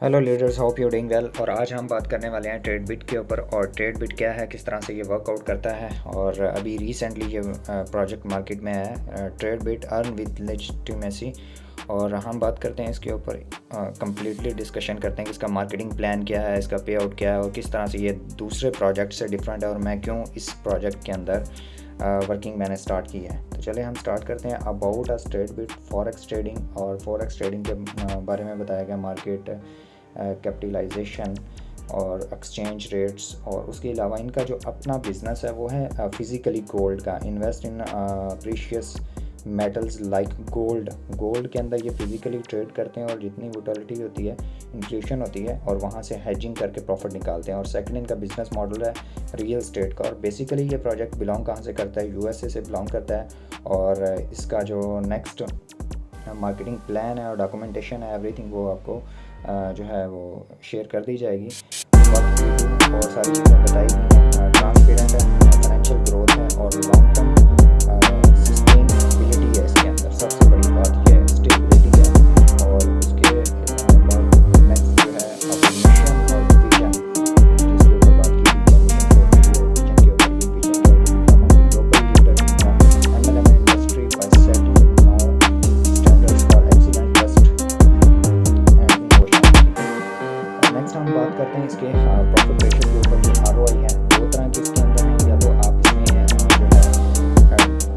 Hello leaders, hope you doing well. और आज हम बात करने वाले हैं ट्रेडबिट के ऊपर। और ट्रेडबिट क्या है, किस तरह से ये वर्कआउट करता है, और अभी रिसेंटली ये प्रोजेक्ट मार्केट में है, ट्रेडबिट अर्न विद लेजिटिमेसी। और हम बात करते हैं इसके ऊपर, कम्प्लीटली डिस्कशन करते हैं कि इसका मार्केटिंग प्लान क्या है, इसका पे आउट क्या है, और किस तरह से ये दूसरे प्रोजेक्ट से डिफरेंट है, और मैं क्यों इस प्रोजेक्ट के अंदर वर्किंग मैंने स्टार्ट की है। तो चलिए हम स्टार्ट करते हैं। About us Tradebit, forex trading. और फॉरेक्स ट्रेडिंग के बारे में बताया गया, मार्केट कैपिटलाइजेशन और एक्सचेंज रेट्स। और उसके अलावा इनका जो अपना बिज़नेस है वो है फिज़िकली गोल्ड का, invest in precious metals like gold के अंदर ये फिज़िकली ट्रेड करते हैं, और जितनी वोटिलिटी होती है, इन्फ्लेशन होती है, और वहाँ से हेजिंग करके प्रॉफिट निकालते हैं। और सेकंड इनका बिजनेस मॉडल है रियल एस्टेट का। और बेसिकली ये प्रोजेक्ट बिलोंग कहाँ से करता है, यूएसए से बिलोंग करता है। और इसका जो नेक्स्ट मार्केटिंग प्लान है और डॉक्यूमेंटेशन है, एवरीथिंग वो आपको जो है वो शेयर कर दी जाएगी। बहुत सारी चीज़ें बताई गई हैं, ट्रांसपेरेंट है, फाइनेंशियल ग्रोथ है, और लॉन्ग टर्म सस्टेनेबिलिटी है। इसके अंदर सबसे बड़ी बात यह है, स्टेबिलिटी है। और उसके बाद नेक्स्ट जो है अपना मिशन और विजन, जिसके ऊपर बात की गई है, विजन के ऊपर भी विजन है, global leader in MLM industry by setting now standards for excellent best and innovation. Next हम बात करते हैं इसके प्रॉफिट रेशियो के ऊपर। जो आरओआई है, दो तरह की इसके अंदर है, या तो आप इसमें जो है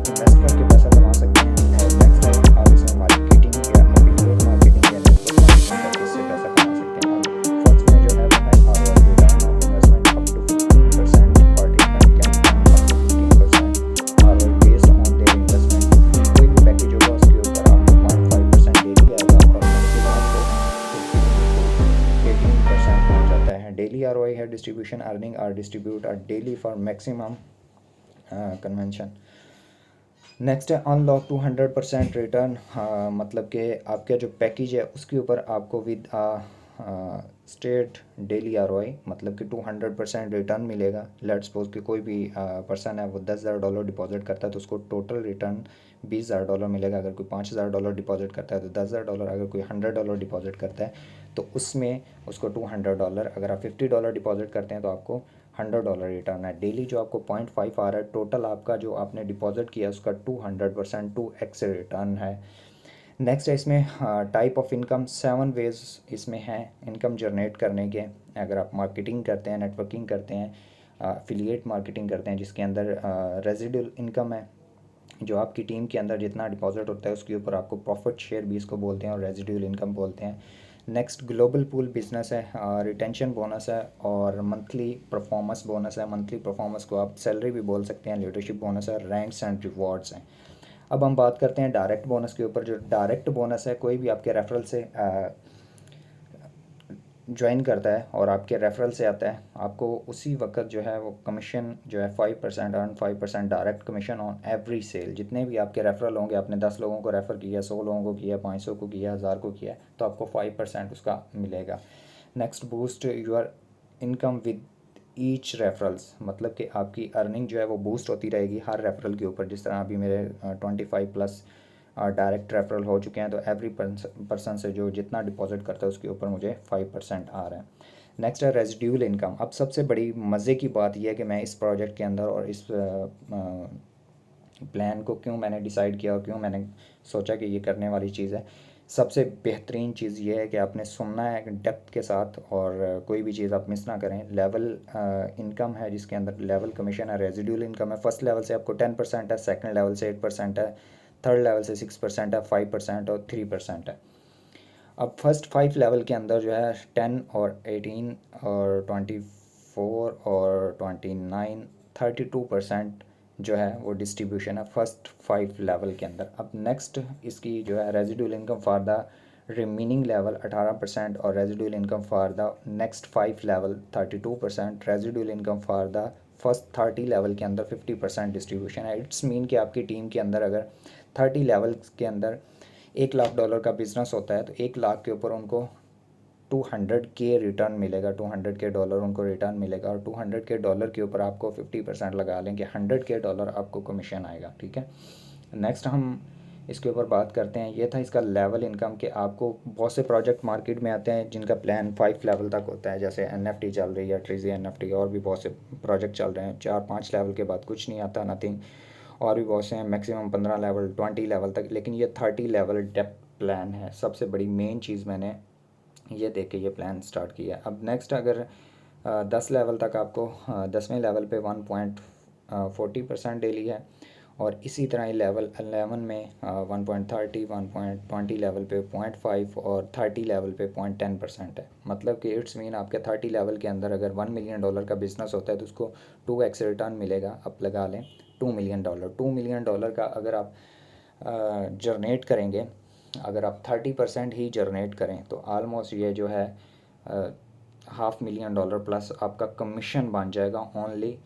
इन्वेस्ट करके पैसा कमा सकते हैं, और नेक्स्ट है आप इसमें मार्केटिंग या एफिलिएट मार्केटिंग या नेटवर्क मार्केटिंग करके इससे पैसा कमा सकते हैं। फर्स्ट में जो है वो है ROI, return on investment up to 15%, participant can earn up to 15% ROI based on their investment. कोई भी पैकेज होगा उसके ऊपर आपको 0.5% डेली आएगा, और मैक्सिमम आपको 18% हो जाता है। डेली आरओआई है distribution earning are distribute are daily for maximum convention. Next है अनलॉक टू 100% रिटर्न, मतलब कि आपका जो पैकेज है उसके ऊपर आपको विद स्टेट डेली आरओआई, मतलब कि 200% रिटर्न मिलेगा। लेट्स सपोज कि कोई भी पर्सन है वो $10,000 डिपॉजिट करता है, तो उसको टोटल रिटर्न $20,000 मिलेगा। अगर कोई $5,000 डिपॉजिट करता है तो $10,000। अगर कोई $100 डिपॉजिट करता है तो उसमें उसको $200। अगर आप $50 डिपॉजिट करते हैं तो आपको $100 रिटर्न है। डेली जो आपको 0.5 आ रहा है, टोटल आपका जो आपने डिपॉजिट किया उसका 200%, 2x रिटर्न है। नेक्स्ट है इसमें टाइप ऑफ इनकम, 7 वेज इसमें हैं इनकम जनरेट करने के। अगर आप मार्केटिंग करते हैं, नेटवर्किंग करते हैं, एफिलिएट मार्केटिंग करते हैं, जिसके अंदर रेजिडुअल इनकम है, जो आपकी टीम के अंदर जितना डिपॉजिट होता है उसके ऊपर आपको प्रॉफिट शेयर भी इसको बोलते हैं, और रेजिडुअल इनकम बोलते हैं। नेक्स्ट ग्लोबल पूल बिजनेस है, रिटेंशन बोनस है, और मंथली परफॉर्मेंस बोनस है। मंथली परफॉर्मेंस को आप सैलरी भी बोल सकते हैं, लीडरशिप बोनस है, रैंक्स एंड रिवॉर्ड्स हैं। अब हम बात करते हैं डायरेक्ट बोनस के ऊपर। जो डायरेक्ट बोनस है, कोई भी आपके रेफरल से ज्वाइन करता है और आपके रेफरल से आता है, आपको उसी वक्त जो है वो कमीशन जो है 5% earn 5% direct commission on every sale. जितने भी आपके रेफरल होंगे, आपने 10 लोगों को रेफ़र किया, 100 लोगों को किया, 500 को किया, 1000 को किया, तो आपको 5% उसका मिलेगा। Next, boost your income with each referrals, मतलब कि आपकी अर्निंग जो है वो बूस्ट होती रहेगी हर रेफरल के ऊपर। जिस तरह अभी मेरे 25+ डायरेक्ट रेफरल हो चुके हैं, तो एवरी पर्सन से जो जितना डिपॉजिट करता है उसके ऊपर मुझे 5% आ रहा है। नेक्स्ट है रेजिड्यूल इनकम। अब सबसे बड़ी मज़े की बात यह है कि मैं इस प्रोजेक्ट के अंदर और इस प्लान को क्यों मैंने डिसाइड किया और क्यों मैंने सोचा कि ये करने वाली चीज़ है। सबसे बेहतरीन चीज़ ये है कि आपने सुनना है डेप्थ के साथ, और कोई भी चीज़ आप मिस ना करें। लेवल इनकम है जिसके अंदर लेवल कमीशन है, रेजिड्यूल इनकम है। फर्स्ट लेवल से आपको 10% है, सेकंड लेवल से 8% है, थर्ड लेवल से 6% है, 5% और 3% है। अब फर्स्ट 5 लेवल के अंदर जो है 10 और 18 और 24 और 29, 32% जो है वो डिस्ट्रीब्यूशन है फर्स्ट 5 लेवल के अंदर। अब नेक्स्ट इसकी जो है residual income for the remaining level 18%, और residual income for the next 5 level 32%, residual income for the first 30 level के अंदर 50% डिस्ट्रीब्यूशन है। इट्स मीन कि आपकी टीम के अंदर अगर 30 लेवल के अंदर $1,00,000 का बिजनेस होता है, तो 1,00,000 के ऊपर उनको 200K रिटर्न मिलेगा, $200K उनको रिटर्न मिलेगा। और $200K के ऊपर आपको 50% लगा लें कि $100K आपको कमीशन आएगा। ठीक है। नेक्स्ट हम इसके ऊपर बात करते हैं। ये था इसका लेवल इनकम कि आपको बहुत से प्रोजेक्ट मार्केट में आते हैं जिनका प्लान 5 लेवल तक होता है, जैसे NFT चल रही है, ट्रीजी NFT, और भी बहुत से प्रोजेक्ट चल रहे हैं। 4-5 लेवल के बाद कुछ नहीं आता, नथिंग। और भी बहुत से हैं, मैक्सिमम 15 लेवल 20 लेवल तक, लेकिन ये 30 लेवल डेप्थ प्लान है। सबसे बड़ी मेन चीज़ मैंने ये देख के ये प्लान स्टार्ट किया। अब नेक्स्ट, अगर 10 लेवल तक आपको 10वें लेवल पे 1.40% डेली है, और इसी तरह ही लेवल 11 में 1.30, 1.20 लेवल पे 0.5, और 30 लेवल पे 0.10% है। मतलब कि इट्स मीन आपके 30 लेवल के अंदर अगर $1 मिलियन का बिजनेस होता है तो उसको 2x रिटर्न मिलेगा। आप लगा लें $2 मिलियन। $2 मिलियन का अगर आप जनरेट करेंगे, अगर आप 30% ही जनरेट करें तो आलमोस्ट ये जो है $500,000 प्लस आपका कमीशन बन जाएगा ओनली।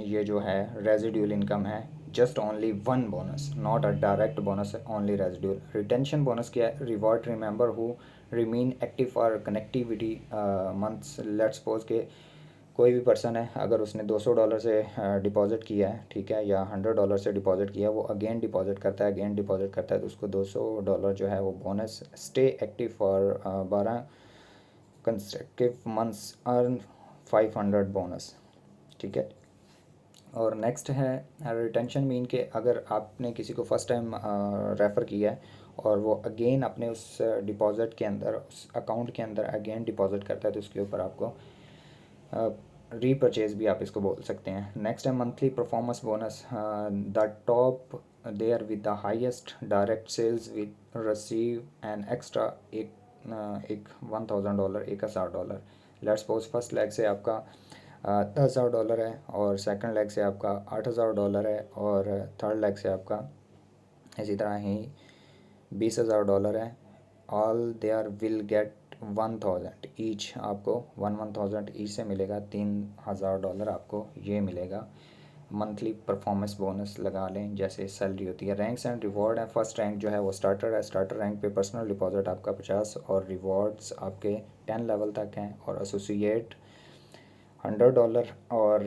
ये जो है रेजिड्यूल इनकम है, just only one bonus, not a direct bonus, only residual. Retention bonus क्या है? Reward remember who remain active for connectivity months. Let's suppose के कोई भी पर्सन है, अगर उसने $200 से डिपॉजिट किया है, ठीक है, या $100 से डिपॉजिट किया है, वो अगेन डिपॉजिट करता है, अगेन डिपॉजिट करता है, तो उसको $200 जो है वो bonus. Stay active for 12 consecutive months earn 500 bonus, ठीक है। और नेक्स्ट है रिटेंशन मीन के अगर आपने किसी को फर्स्ट टाइम रेफ़र किया है और वो अगेन अपने उस डिपॉज़िट के अंदर, उस अकाउंट के अंदर अगेन डिपॉज़िट करता है, तो उसके ऊपर आपको रीपरचेज़ भी आप इसको बोल सकते हैं। नेक्स्ट है monthly performance bonus. The top there with the highest direct sales with receive an extra एक $1,000, $1,000। लेट्स सपोज फर्स्ट लेग से आपका $10,000 है, और सेकंड लेग से आपका $8,000 है, और थर्ड लेग से आपका इसी तरह ही $20,000 है। All there will get 1,000 each. आपको 1,000 ईच से मिलेगा, $3,000 आपको ये मिलेगा। मंथली परफॉर्मेंस बोनस लगा लें जैसे सैलरी होती है। रैंक्स एंड रिवॉर्ड है। फर्स्ट रैंक जो है वो स्टार्टर है। स्टार्टर रैंक पे पर्सनल डिपॉजिट आपका 50, और रिवॉर्ड्स आपके 10 लेवल तक हैं, और एसोसिएट $100, और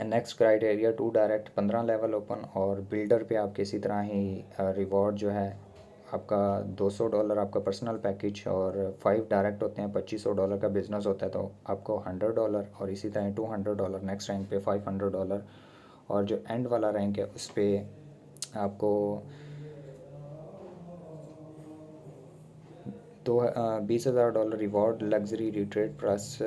next criteria 2 direct 15 level open, और बिल्डर पे आपके इसी तरह ही रिवॉर्ड जो है आपका $200 आपका पर्सनल पैकेज, और 5 डायरेक्ट होते हैं, $2,500 का बिजनेस होता है तो आपको $100, और इसी तरह $200 नेक्स्ट रैंक पे $500, और जो एंड वाला रैंक है उस पर आपको तो $20,000 reward luxury retreat plus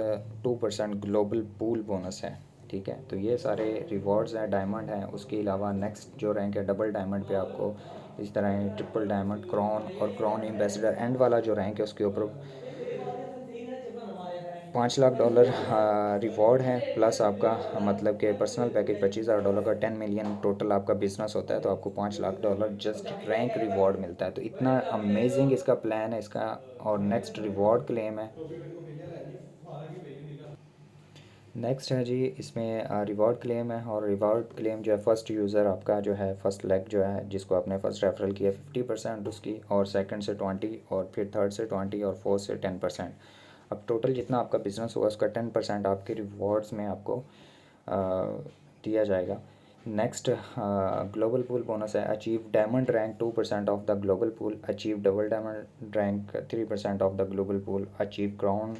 2% global pool bonus है, ठीक है। तो ये सारे रिवॉर्ड्स हैं, डायमंड हैं। उसके अलावा नेक्स्ट जो रैंक है डबल डायमंड पे आपको इस तरह है, ट्रिपल डायमंड, क्रॉन, और क्रॉन एम्बेसडर। एंड वाला जो रैंक है उसके ऊपर $5,00,000 रिवॉर्ड है, प्लस आपका मतलब कि पर्सनल पैकेज $25,000 का। 10 मिलियन टोटल आपका बिजनेस होता है तो आपको $5,00,000 जस्ट रैंक रिवॉर्ड मिलता है। तो इतना अमेजिंग इसका प्लान है इसका। और नेक्स्ट रिवॉर्ड क्लेम है। नेक्स्ट है जी, इसमें रिवॉर्ड क्लेम है, और रिवॉर्ड क्लेम जो है फर्स्ट यूज़र आपका जो है फर्स्ट लेग जो है जिसको आपने फर्स्ट रेफरल किया 50% उसकी, और सेकंड से 20, और फिर थर्ड से 20, और फोर्थ से 10%। अब टोटल जितना आपका बिजनेस हुआ उसका 10% आपके रिवॉर्ड्स में आपको दिया जाएगा। नेक्स्ट ग्लोबल पूल बोनस है। Achieve diamond rank 2% of the global pool. Achieve double diamond rank 3% of the global pool. Achieve crown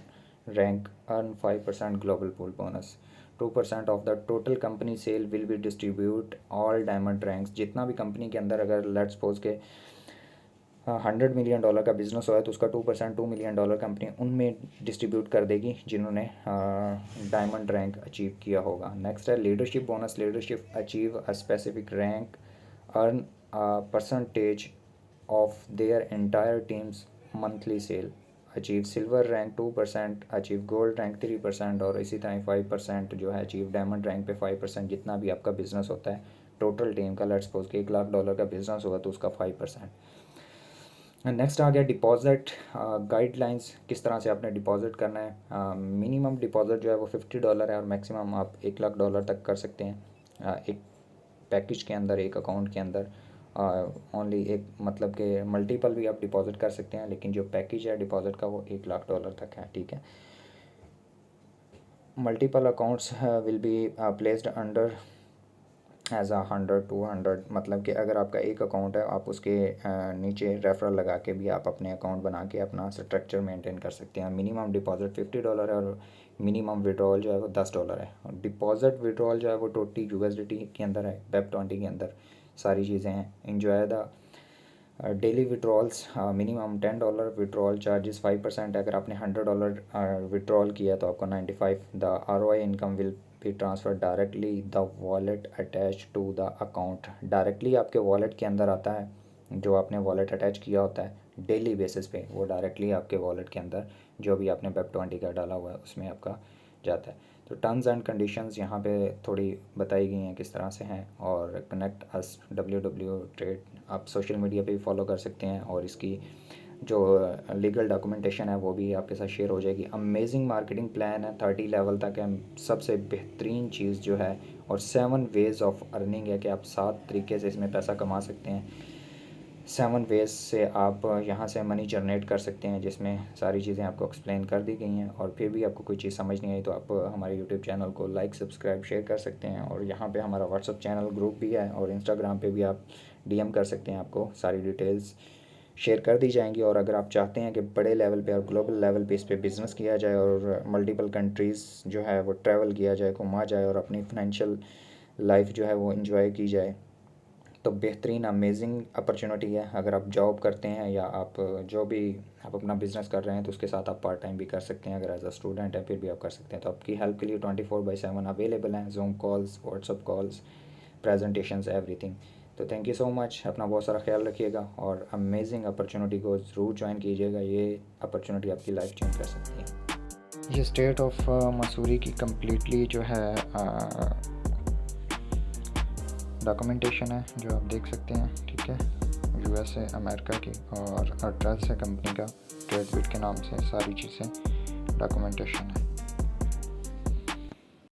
rank earn 5% global pool bonus. 2% of the total company sale will be distribute all diamond ranks. जितना भी company के अंदर अगर let's suppose के $100 million का business हुआ है तो उसका 2% $2 मिलियन कंपनी उनमें डिस्ट्रीब्यूट कर देगी जिन्होंने डायमंड रैंक अचीव किया होगा। नेक्स्ट है leadership bonus. Leadership achieve a specific rank earn percentage of their entire teams monthly cell. Achieve silver rank 2%, achieve gold rank 3%, और इसी तरह 5% जो है अचीव डायमंड रैंक पे 5%। जितना भी आपका बिजनेस होता है टोटल टीम का, लेट्स सपोज कि $1,00,000 का बिजनेस हुआ तो उसका 5%। नेक्स्ट आ गया डिपॉज़िट गाइडलाइंस। किस तरह से आपने डिपॉज़िट करना है। मिनिमम डिपॉज़िट जो है वो $50 है, और मैक्सिमम आप $1,00,000 तक कर सकते हैं एक पैकेज के अंदर, एक अकाउंट के अंदर। ओनली एक मतलब कि मल्टीपल भी आप डिपॉज़िट कर सकते हैं, लेकिन जो पैकेज है डिपॉज़िट का वो $1,00,000 तक है, ठीक है। Multiple accounts will be placed under as 100-200, मतलब कि अगर आपका एक अकाउंट है आप उसके नीचे रेफरल लगा के भी आप अपने अकाउंट बना के अपना स्ट्रक्चर मेंटेन कर सकते हैं। मिनिमम डिपॉजिट $50 है और मिनिमम विड्रॉल जो है वो $10 है। और डिपॉजिट विड्रॉल जो है वो 20 USDT के अंदर है, वेब20 के अंदर सारी चीज़ें हैं। Enjoy the daily withdrawals, minimum $10, withdrawal charges 5%। अगर आपने $100 विड्रॉल किया तो आपको 95। The ROI income will be transfer directly the wallet attach to the account, directly आपके वॉलेट के अंदर आता है। जो आपने वॉलेट अटैच किया होता है डेली बेसिस पे वो डायरेक्टली आपके वॉलेट के अंदर जो भी आपने वेब20 का डाला हुआ है उसमें आपका जाता है। तो टर्म्स एंड कंडीशंस यहाँ पे थोड़ी बताई गई हैं किस तरह से हैं। और कनेक्ट अस WW ट्रेड आप सोशल मीडिया पे भी फॉलो कर सकते हैं और इसकी जो लीगल डॉक्यूमेंटेशन है वो भी आपके साथ शेयर हो जाएगी। अमेजिंग मार्केटिंग प्लान है, 30 लेवल तक है, सबसे बेहतरीन चीज़ जो है। और 7 वेज़ ऑफ अर्निंग है कि आप 7 तरीके से इसमें पैसा कमा सकते हैं। 7 वेज़ से आप यहाँ से मनी जनरेट कर सकते हैं, जिसमें सारी चीज़ें आपको एक्सप्लेन कर दी गई हैं। और फिर भी आपको कोई चीज़ समझ नहीं आई तो आप हमारे यूट्यूब चैनल को लाइक, सब्सक्राइब, शेयर कर सकते हैं। और यहाँ पे हमारा व्हाट्सअप चैनल ग्रुप भी है और इंस्टाग्राम पे भी आप DM कर सकते हैं, आपको सारी डिटेल्स शेयर कर दी जाएंगी। और अगर आप चाहते हैं कि बड़े लेवल पे और ग्लोबल लेवल पे इस पे बिज़नेस किया जाए और मल्टीपल कंट्रीज़ जो है वो ट्रैवल किया जाए, घुमा जाए और अपनी फाइनेंशियल लाइफ जो है वो इन्जॉय की जाए, तो बेहतरीन अमेजिंग अपॉर्चुनिटी है। अगर आप जॉब करते हैं या आप जो भी आप अपना बिज़नेस कर रहे हैं तो उसके साथ आप पार्ट टाइम भी कर सकते हैं। अगर एज अ स्टूडेंट है फिर भी आप कर सकते हैं। तो आपकी हेल्प के लिए 24/7 अवेलेबल हैं, Zoom calls, WhatsApp calls, presentations, everything. तो थैंक यू सो मच, अपना बहुत सारा ख्याल रखिएगा और अमेजिंग अपॉर्चुनिटी को ज़रूर ज्वाइन कीजिएगा। ये अपॉर्चुनिटी आपकी लाइफ चेंज कर सकती है। ये स्टेट ऑफ मसूरी की कम्प्लीटली जो है डॉक्यूमेंटेशन है जो आप देख सकते हैं, ठीक है। USA अमेरिका की और एड्रेस है कंपनी का ट्रेडविट के नाम से, सारी चीज़ें डॉक्यूमेंटेशन है।